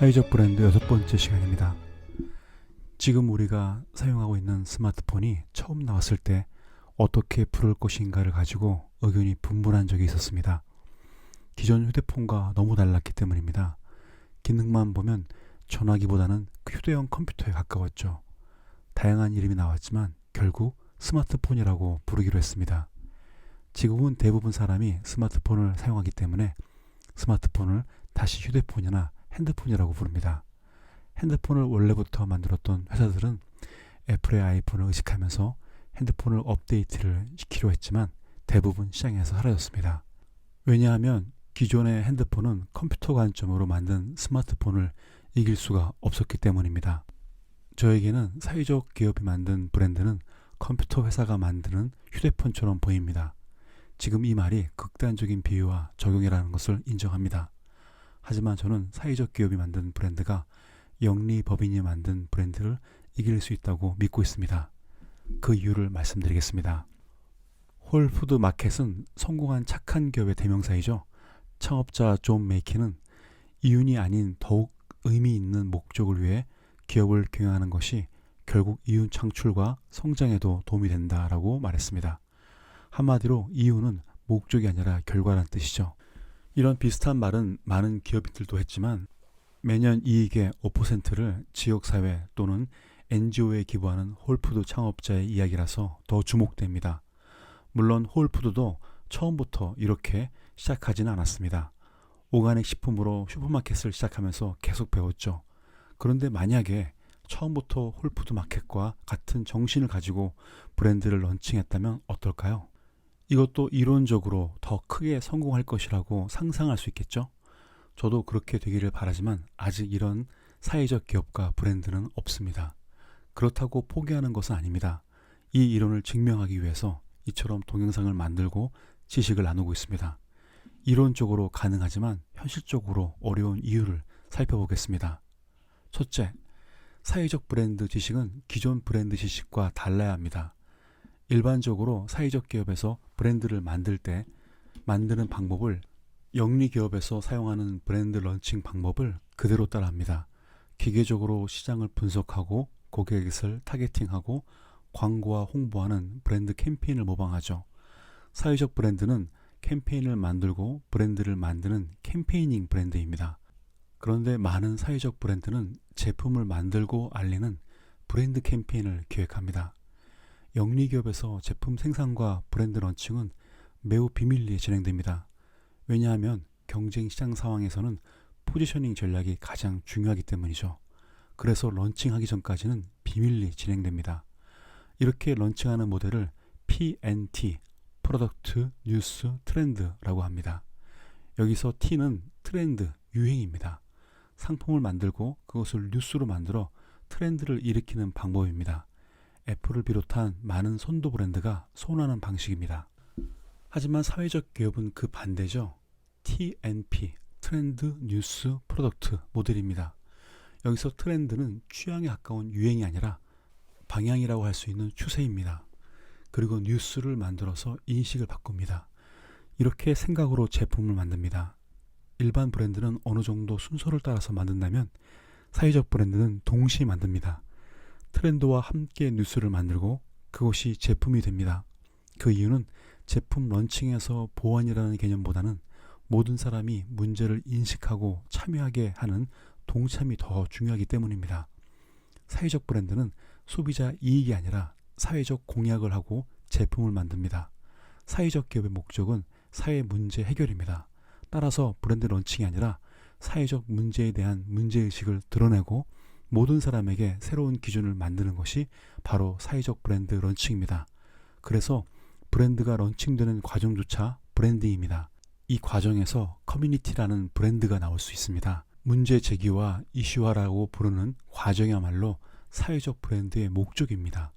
사회적 브랜드 6번째 시간입니다. 지금 우리가 사용하고 있는 스마트폰이 처음 나왔을 때 어떻게 부를 것인가를 가지고 의견이 분분한 적이 있었습니다. 기존 휴대폰과 너무 달랐기 때문입니다. 기능만 보면 전화기보다는 휴대용 컴퓨터에 가까웠죠. 다양한 이름이 나왔지만 결국 스마트폰이라고 부르기로 했습니다. 지금은 대부분 사람이 스마트폰을 사용하기 때문에 스마트폰을 다시 휴대폰이나 핸드폰이라고 부릅니다. 핸드폰을 원래부터 만들었던 회사들은 애플의 아이폰을 의식하면서 핸드폰을 업데이트를 시키려 했지만 대부분 시장에서 사라졌습니다. 왜냐하면 기존의 핸드폰은 컴퓨터 관점으로 만든 스마트폰을 이길 수가 없었기 때문입니다. 저에게는 사회적 기업이 만든 브랜드는 컴퓨터 회사가 만드는 휴대폰처럼 보입니다. 지금 이 말이 극단적인 비유와 적용이라는 것을 인정합니다. 하지만 저는 사회적 기업이 만든 브랜드가 영리법인이 만든 브랜드를 이길 수 있다고 믿고 있습니다. 그 이유를 말씀드리겠습니다. 홀푸드 마켓은 성공한 착한 기업의 대명사이죠. 창업자 존 메이키는 이윤이 아닌 더욱 의미 있는 목적을 위해 기업을 경영하는 것이 결국 이윤 창출과 성장에도 도움이 된다라고 말했습니다. 한마디로 이윤은 목적이 아니라 결과란 뜻이죠. 이런 비슷한 말은 많은 기업인들도 했지만 매년 이익의 5%를 지역사회 또는 NGO에 기부하는 홀푸드 창업자의 이야기라서 더 주목됩니다. 물론 홀푸드도 처음부터 이렇게 시작하지는 않았습니다. 오가닉 식품으로 슈퍼마켓을 시작하면서 계속 배웠죠. 그런데 만약에 처음부터 홀푸드 마켓과 같은 정신을 가지고 브랜드를 런칭했다면 어떨까요? 이것도 이론적으로 더 크게 성공할 것이라고 상상할 수 있겠죠? 저도 그렇게 되기를 바라지만 아직 이런 사회적 기업과 브랜드는 없습니다. 그렇다고 포기하는 것은 아닙니다. 이 이론을 증명하기 위해서 이처럼 동영상을 만들고 지식을 나누고 있습니다. 이론적으로 가능하지만 현실적으로 어려운 이유를 살펴보겠습니다. 첫째, 사회적 브랜드 지식은 기존 브랜드 지식과 달라야 합니다. 일반적으로 사회적 기업에서 브랜드를 만들 때 만드는 방법을 영리 기업에서 사용하는 브랜드 런칭 방법을 그대로 따라합니다. 기계적으로 시장을 분석하고 고객을 타겟팅하고 광고와 홍보하는 브랜드 캠페인을 모방하죠. 사회적 브랜드는 캠페인을 만들고 브랜드를 만드는 캠페이닝 브랜드입니다. 그런데 많은 사회적 브랜드는 제품을 만들고 알리는 브랜드 캠페인을 기획합니다. 영리기업에서 제품 생산과 브랜드 런칭은 매우 비밀리에 진행됩니다. 왜냐하면 경쟁 시장 상황에서는 포지셔닝 전략이 가장 중요하기 때문이죠. 그래서 런칭하기 전까지는 비밀리 진행됩니다. 이렇게 런칭하는 모델을 P&T, 프로덕트, 뉴스, 트렌드라고 합니다. 여기서 T는 트렌드, 유행입니다. 상품을 만들고 그것을 뉴스로 만들어 트렌드를 일으키는 방법입니다. 애플을 비롯한 많은 선도 브랜드가 손하는 방식입니다. 하지만 사회적 기업은 그 반대죠. TNP, 트렌드, 뉴스, 프로덕트 모델입니다. 여기서 트렌드는 취향에 가까운 유행이 아니라 방향이라고 할 수 있는 추세입니다. 그리고 뉴스를 만들어서 인식을 바꿉니다. 이렇게 생각으로 제품을 만듭니다. 일반 브랜드는 어느 정도 순서를 따라서 만든다면 사회적 브랜드는 동시에 만듭니다. 트렌드와 함께 뉴스를 만들고 그것이 제품이 됩니다. 그 이유는 제품 런칭에서 보완이라는 개념보다는 모든 사람이 문제를 인식하고 참여하게 하는 동참이 더 중요하기 때문입니다. 사회적 브랜드는 소비자 이익이 아니라 사회적 공약을 하고 제품을 만듭니다. 사회적 기업의 목적은 사회 문제 해결입니다. 따라서 브랜드 런칭이 아니라 사회적 문제에 대한 문제의식을 드러내고 모든 사람에게 새로운 기준을 만드는 것이 바로 사회적 브랜드 런칭입니다. 그래서 브랜드가 런칭되는 과정조차 브랜딩입니다. 이 과정에서 커뮤니티라는 브랜드가 나올 수 있습니다. 문제 제기와 이슈화라고 부르는 과정이야말로 사회적 브랜드의 목적입니다.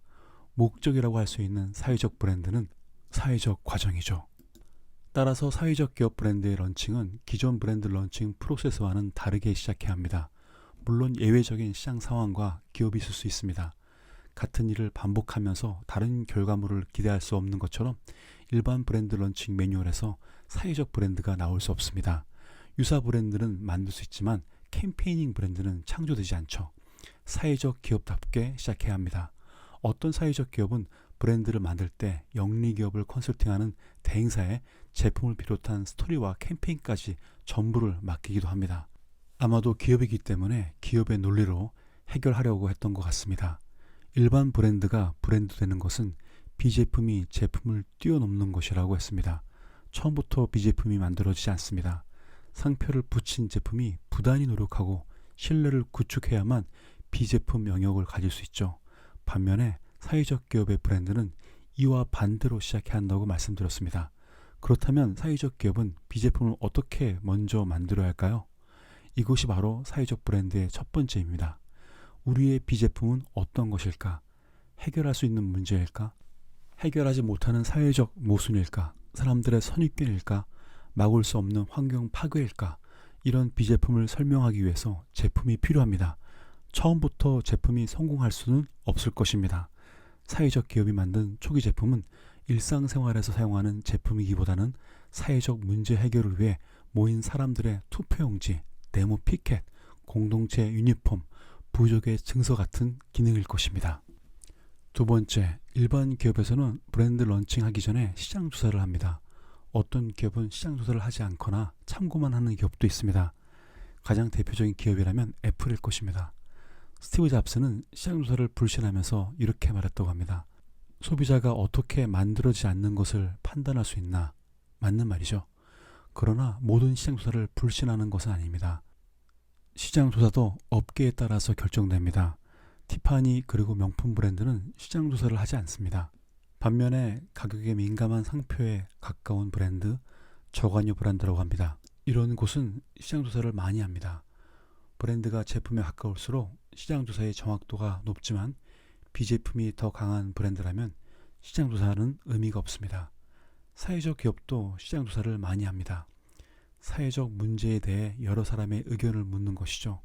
목적이라고 할 수 있는 사회적 브랜드는 사회적 과정이죠. 따라서 사회적 기업 브랜드의 런칭은 기존 브랜드 런칭 프로세스와는 다르게 시작해야 합니다. 물론 예외적인 시장 상황과 기업이 있을 수 있습니다. 같은 일을 반복하면서 다른 결과물을 기대할 수 없는 것처럼 일반 브랜드 런칭 매뉴얼에서 사회적 브랜드가 나올 수 없습니다. 유사 브랜드는 만들 수 있지만 캠페이닝 브랜드는 창조되지 않죠. 사회적 기업답게 시작해야 합니다. 어떤 사회적 기업은 브랜드를 만들 때 영리기업을 컨설팅하는 대행사에 제품을 비롯한 스토리와 캠페인까지 전부를 맡기기도 합니다. 아마도 기업이기 때문에 기업의 논리로 해결하려고 했던 것 같습니다. 일반 브랜드가 브랜드 되는 것은 비제품이 제품을 뛰어넘는 것이라고 했습니다. 처음부터 비제품이 만들어지지 않습니다. 상표를 붙인 제품이 부단히 노력하고 신뢰를 구축해야만 비제품 영역을 가질 수 있죠. 반면에 사회적 기업의 브랜드는 이와 반대로 시작해야 한다고 말씀드렸습니다. 그렇다면 사회적 기업은 비제품을 어떻게 먼저 만들어야 할까요? 이것이 바로 사회적 브랜드의 첫 번째입니다. 우리의 비제품은 어떤 것일까? 해결할 수 있는 문제일까? 해결하지 못하는 사회적 모순일까? 사람들의 선입견일까? 막을 수 없는 환경 파괴일까? 이런 비제품을 설명하기 위해서 제품이 필요합니다. 처음부터 제품이 성공할 수는 없을 것입니다. 사회적 기업이 만든 초기 제품은 일상생활에서 사용하는 제품이기보다는 사회적 문제 해결을 위해 모인 사람들의 투표용지, 데모 피켓, 공동체 유니폼, 부족의 증서 같은 기능일 것입니다. 두 번째, 일반 기업에서는 브랜드 런칭하기 전에 시장 조사를 합니다. 어떤 기업은 시장 조사를 하지 않거나 참고만 하는 기업도 있습니다. 가장 대표적인 기업이라면 애플일 것입니다. 스티브 잡스는 시장 조사를 불신하면서 이렇게 말했다고 합니다. 소비자가 어떻게 만들어지지 않는 것을 판단할 수 있나? 맞는 말이죠. 그러나 모든 시장 조사를 불신하는 것은 아닙니다. 시장 조사도 업계에 따라서 결정됩니다. 티파니 그리고 명품 브랜드는 시장 조사를 하지 않습니다. 반면에 가격에 민감한 상표에 가까운 브랜드, 저관여 브랜드라고 합니다. 이런 곳은 시장 조사를 많이 합니다. 브랜드가 제품에 가까울수록 시장 조사의 정확도가 높지만 비제품이 더 강한 브랜드라면 시장 조사는 의미가 없습니다. 사회적 기업도 시장 조사를 많이 합니다. 사회적 문제에 대해 여러 사람의 의견을 묻는 것이죠.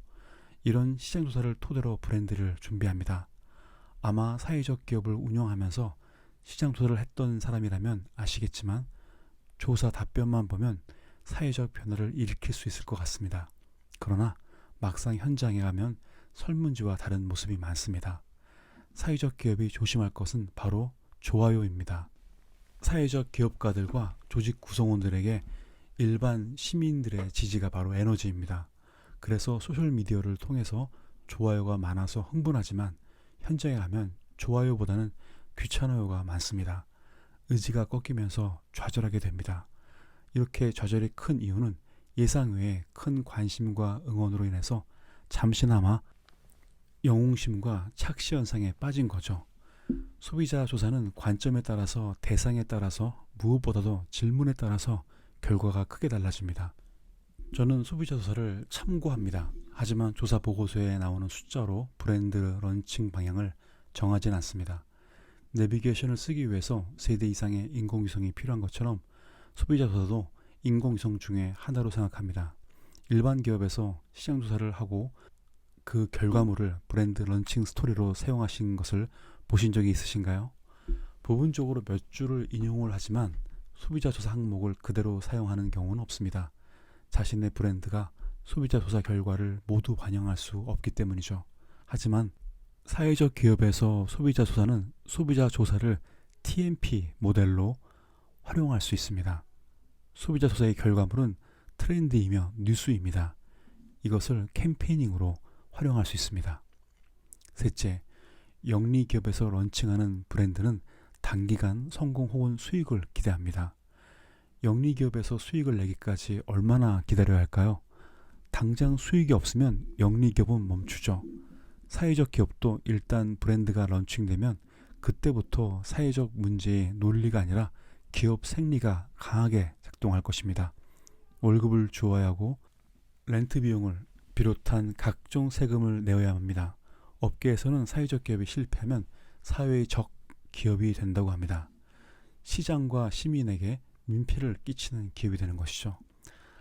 이런 시장 조사를 토대로 브랜드를 준비합니다. 아마 사회적 기업을 운영하면서 시장 조사를 했던 사람이라면 아시겠지만 조사 답변만 보면 사회적 변화를 일으킬 수 있을 것 같습니다. 그러나 막상 현장에 가면 설문지와 다른 모습이 많습니다. 사회적 기업이 조심할 것은 바로 좋아요입니다. 사회적 기업가들과 조직 구성원들에게 일반 시민들의 지지가 바로 에너지입니다. 그래서 소셜미디어를 통해서 좋아요가 많아서 흥분하지만 현장에 가면 좋아요보다는 귀찮아요가 많습니다. 의지가 꺾이면서 좌절하게 됩니다. 이렇게 좌절이 큰 이유는 예상 외에 큰 관심과 응원으로 인해서 잠시나마 영웅심과 착시 현상에 빠진 거죠. 소비자 조사는 관점에 따라서, 대상에 따라서, 무엇보다도 질문에 따라서 결과가 크게 달라집니다. 저는 소비자 조사를 참고합니다. 하지만 조사 보고서에 나오는 숫자로 브랜드 런칭 방향을 정하진 않습니다. 내비게이션을 쓰기 위해서 세대 이상의 인공위성이 필요한 것처럼 소비자 조사도 인공위성 중에 하나로 생각합니다. 일반 기업에서 시장 조사를 하고 그 결과물을 브랜드 런칭 스토리로 사용하신 것을 보신 적이 있으신가요? 부분적으로 몇 줄을 인용을 하지만 소비자 조사 항목을 그대로 사용하는 경우는 없습니다. 자신의 브랜드가 소비자 조사 결과를 모두 반영할 수 없기 때문이죠. 하지만 사회적 기업에서 소비자 조사는 소비자 조사를 TMP 모델로 활용할 수 있습니다. 소비자 조사의 결과물은 트렌드이며 뉴스입니다. 이것을 캠페이닝으로 활용할 수 있습니다. 셋째, 영리 기업에서 런칭하는 브랜드는 단기간 성공 혹은 수익을 기대합니다. 영리 기업에서 수익을 내기까지 얼마나 기다려야 할까요? 당장 수익이 없으면 영리 기업은 멈추죠. 사회적 기업도 일단 브랜드가 런칭되면 그때부터 사회적 문제의 논리가 아니라 기업 생리가 강하게 작동할 것입니다. 월급을 주어야 하고 렌트 비용을 비롯한 각종 세금을 내어야 합니다. 업계에서는 사회적 기업이 실패하면 사회의 적 기업이 된다고 합니다. 시장과 시민에게 민폐를 끼치는 기업이 되는 것이죠.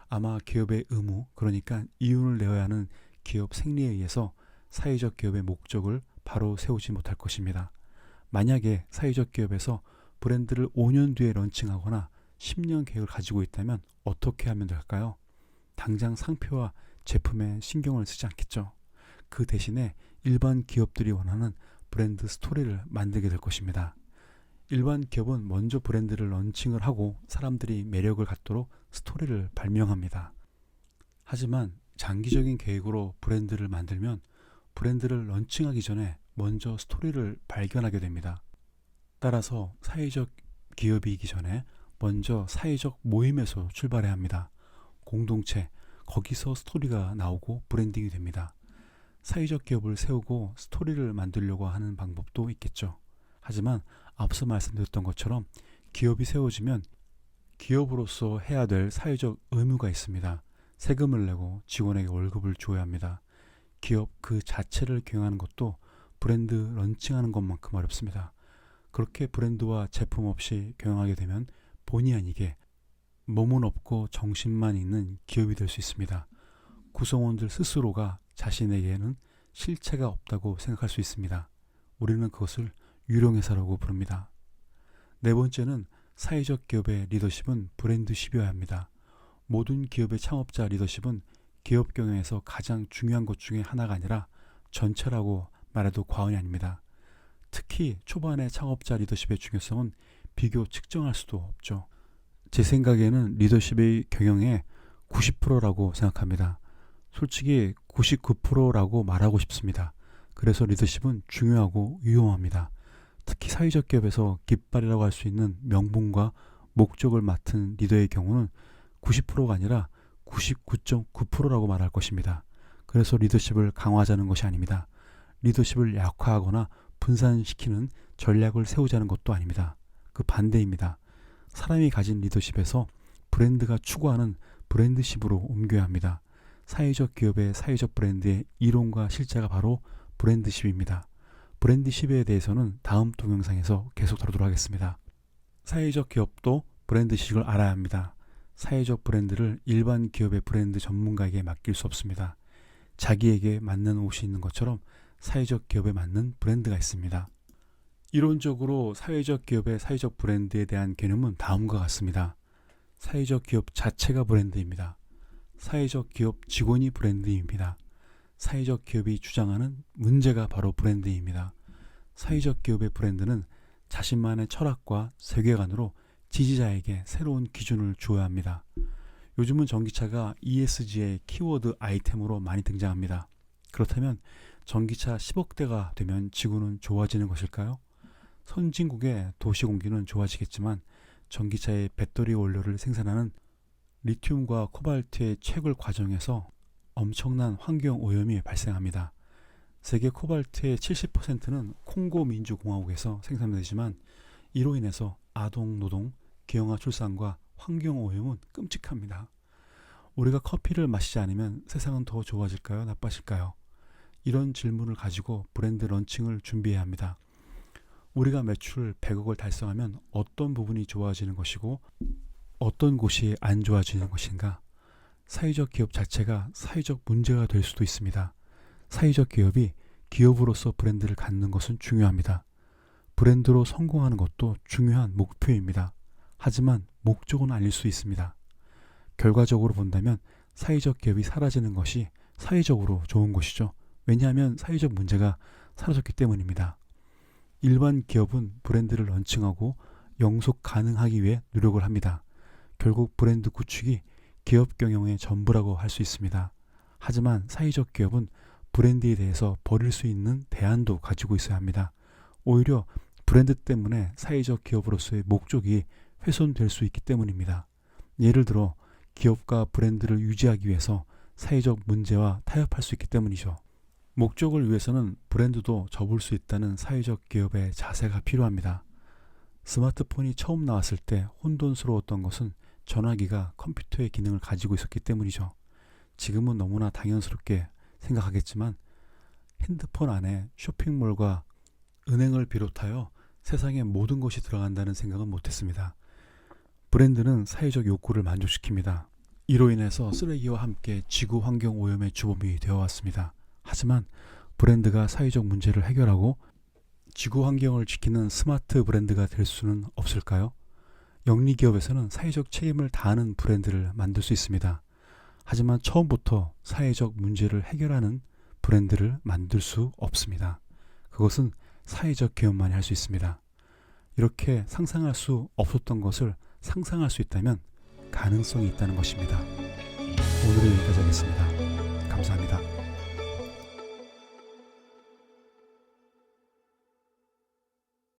아마 기업의 의무, 그러니까 이윤을 내어야 하는 기업 생리에 의해서 사회적 기업의 목적을 바로 세우지 못할 것입니다. 만약에 사회적 기업에서 브랜드를 5년 뒤에 런칭하거나 10년 계획을 가지고 있다면 어떻게 하면 될까요? 당장 상표와 제품에 신경을 쓰지 않겠죠. 그 대신에 일반 기업들이 원하는 브랜드 스토리를 만들게 될 것입니다. 일반 기업은 먼저 브랜드를 런칭을 하고 사람들이 매력을 갖도록 스토리를 발명합니다. 하지만 장기적인 계획으로 브랜드를 만들면 브랜드를 런칭하기 전에 먼저 스토리를 발견하게 됩니다. 따라서 사회적 기업이기 전에 먼저 사회적 모임에서 출발해야 합니다. 공동체, 거기서 스토리가 나오고 브랜딩이 됩니다. 사회적 기업을 세우고 스토리를 만들려고 하는 방법도 있겠죠. 하지만 앞서 말씀드렸던 것처럼 기업이 세워지면 기업으로서 해야 될 사회적 의무가 있습니다. 세금을 내고 직원에게 월급을 줘야 합니다. 기업 그 자체를 경영하는 것도 브랜드 런칭하는 것만큼 어렵습니다. 그렇게 브랜드와 제품 없이 경영하게 되면 본의 아니게 몸은 없고 정신만 있는 기업이 될 수 있습니다. 구성원들 스스로가 자신에게는 실체가 없다고 생각할 수 있습니다. 우리는 그것을 유령회사라고 부릅니다. 네 번째는 사회적 기업의 리더십은 브랜드십이어야 합니다. 모든 기업의 창업자 리더십은 기업 경영에서 가장 중요한 것 중에 하나가 아니라 전체라고 말해도 과언이 아닙니다. 특히 초반의 창업자 리더십의 중요성은 비교 측정할 수도 없죠. 제 생각에는 리더십의 경영의 90%라고 생각합니다. 솔직히 99%라고 말하고 싶습니다. 그래서 리더십은 중요하고 위험합니다. 특히 사회적 기업에서 깃발이라고 할 수 있는 명분과 목적을 맡은 리더의 경우는 90%가 아니라 99.9%라고 말할 것입니다. 그래서 리더십을 강화하자는 것이 아닙니다. 리더십을 약화하거나 분산시키는 전략을 세우자는 것도 아닙니다. 그 반대입니다. 사람이 가진 리더십에서 브랜드가 추구하는 브랜드십으로 옮겨야 합니다. 사회적 기업의 사회적 브랜드의 이론과 실제가 바로 브랜드십입니다. 브랜드십에 대해서는 다음 동영상에서 계속 다루도록 하겠습니다. 사회적 기업도 브랜드십을 알아야 합니다. 사회적 브랜드를 일반 기업의 브랜드 전문가에게 맡길 수 없습니다. 자기에게 맞는 옷이 있는 것처럼 사회적 기업에 맞는 브랜드가 있습니다. 이론적으로 사회적 기업의 사회적 브랜드에 대한 개념은 다음과 같습니다. 사회적 기업 자체가 브랜드입니다. 사회적 기업 직원이 브랜드입니다. 사회적 기업이 주장하는 문제가 바로 브랜드입니다. 사회적 기업의 브랜드는 자신만의 철학과 세계관으로 지지자에게 새로운 기준을 주어야 합니다. 요즘은 전기차가 ESG의 키워드 아이템으로 많이 등장합니다. 그렇다면 전기차 10억대가 되면 지구는 좋아지는 것일까요? 선진국의 도시 공기는 좋아지겠지만 전기차의 배터리 원료를 생산하는 리튬과 코발트의 채굴 과정에서 엄청난 환경 오염이 발생합니다. 세계 코발트의 70%는 콩고 민주공화국에서 생산되지만 이로 인해서 아동 노동, 기형아 출산과 환경 오염은 끔찍합니다. 우리가 커피를 마시지 않으면 세상은 더 좋아질까요? 나빠질까요? 이런 질문을 가지고 브랜드 런칭을 준비해야 합니다. 우리가 매출 100억을 달성하면 어떤 부분이 좋아지는 것이고 어떤 곳이 안 좋아지는 것인가? 사회적 기업 자체가 사회적 문제가 될 수도 있습니다. 사회적 기업이 기업으로서 브랜드를 갖는 것은 중요합니다. 브랜드로 성공하는 것도 중요한 목표입니다. 하지만 목적은 아닐 수 있습니다. 결과적으로 본다면 사회적 기업이 사라지는 것이 사회적으로 좋은 것이죠. 왜냐하면 사회적 문제가 사라졌기 때문입니다. 일반 기업은 브랜드를 런칭하고 영속 가능하기 위해 노력을 합니다. 결국 브랜드 구축이 기업 경영의 전부라고 할 수 있습니다. 하지만 사회적 기업은 브랜드에 대해서 버릴 수 있는 대안도 가지고 있어야 합니다. 오히려 브랜드 때문에 사회적 기업으로서의 목적이 훼손될 수 있기 때문입니다. 예를 들어 기업과 브랜드를 유지하기 위해서 사회적 문제와 타협할 수 있기 때문이죠. 목적을 위해서는 브랜드도 접을 수 있다는 사회적 기업의 자세가 필요합니다. 스마트폰이 처음 나왔을 때 혼돈스러웠던 것은 전화기가 컴퓨터의 기능을 가지고 있었기 때문이죠. 지금은 너무나 당연스럽게 생각하겠지만 핸드폰 안에 쇼핑몰과 은행을 비롯하여 세상의 모든 것이 들어간다는 생각은 못했습니다. 브랜드는 사회적 욕구를 만족시킵니다. 이로 인해서 쓰레기와 함께 지구 환경 오염의 주범이 되어왔습니다. 하지만 브랜드가 사회적 문제를 해결하고 지구 환경을 지키는 스마트 브랜드가 될 수는 없을까요? 영리기업에서는 사회적 책임을 다하는 브랜드를 만들 수 있습니다. 하지만 처음부터 사회적 문제를 해결하는 브랜드를 만들 수 없습니다. 그것은 사회적 기업만이 할 수 있습니다. 이렇게 상상할 수 없었던 것을 상상할 수 있다면 가능성이 있다는 것입니다. 오늘은 여기까지 하겠습니다. 감사합니다.